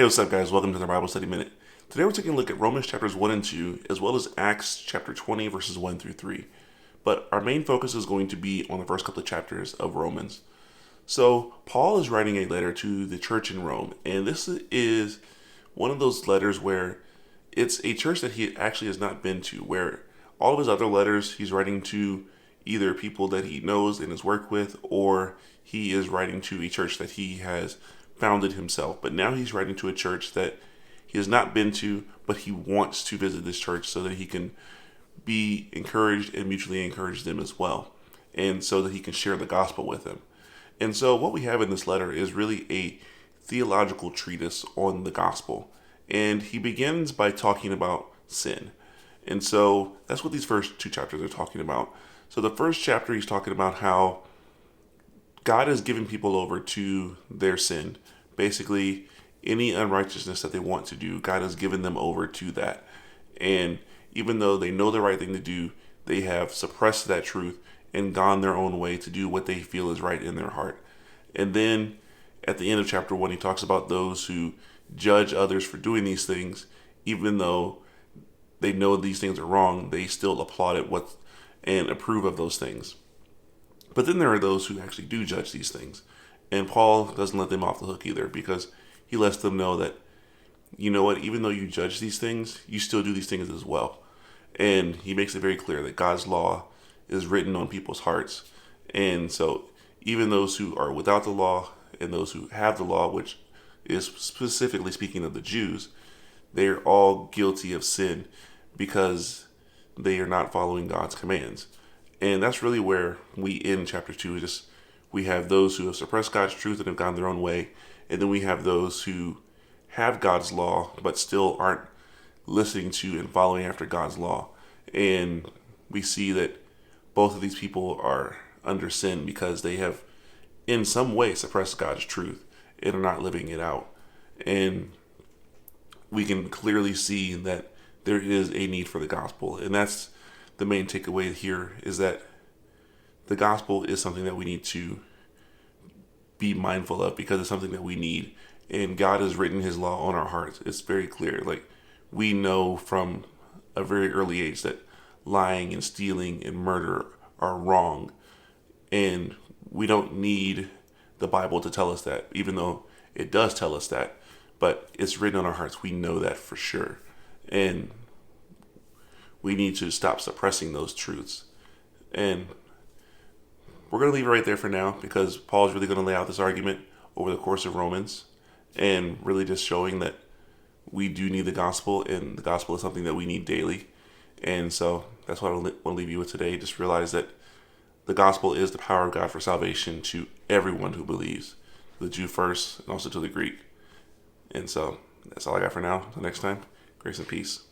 Hey, what's up, guys? Welcome to the Bible Study Minute. Today we're taking a look at Romans chapters 1 and 2, as well as Acts chapter 20, verses 1 through 3. But our main focus is going to be on the first couple of chapters of Romans. So, Paul is writing a letter to the church in Rome, and this is one of those letters where it's a church that he actually has not been to, where all of his other letters he's writing to either people that he knows and has worked with, or he is writing to a church that he has founded himself. But now he's writing to a church that he has not been to, but he wants to visit this church so that he can be encouraged and mutually encourage them as well, and so that he can share the gospel with them. And so what we have in this letter is really a theological treatise on the gospel. And he begins by talking about sin. And so that's what these first two chapters are talking about. So the first chapter, he's talking about how God has given people over to their sin. Basically, any unrighteousness that they want to do, God has given them over to that. And even though they know the right thing to do, they have suppressed that truth and gone their own way to do what they feel is right in their heart. And then at the end of chapter 1, he talks about those who judge others for doing these things, even though they know these things are wrong, they still applaud it and approve of those things. But then there are those who actually do judge these things. And Paul doesn't let them off the hook either, because he lets them know that, you know what, even though you judge these things, you still do these things as well. And he makes it very clear that God's law is written on people's hearts. And so even those who are without the law and those who have the law, which is specifically speaking of the Jews, they're all guilty of sin because they are not following God's commands. And that's really where we end chapter 2. We have those who have suppressed God's truth and have gone their own way. And then we have those who have God's law but still aren't listening to and following after God's law. And we see that both of these people are under sin because they have in some way suppressed God's truth and are not living it out. And we can clearly see that there is a need for the gospel. And that's the main takeaway here, is that the gospel is something that we need to be mindful of because it's something that we need. And God has written his law on our hearts. It's very clear. Like, we know from a very early age that lying and stealing and murder are wrong. And we don't need the Bible to tell us that, even though it does tell us that. But it's written on our hearts. We know that for sure. And we need to stop suppressing those truths. And we're going to leave it right there for now, because Paul's really going to lay out this argument over the course of Romans and really just showing that we do need the gospel, and the gospel is something that we need daily. And so that's what I want to leave you with today. Just realize that the gospel is the power of God for salvation to everyone who believes, the Jew first and also to the Greek. And so that's all I got for now. Until next time, grace and peace.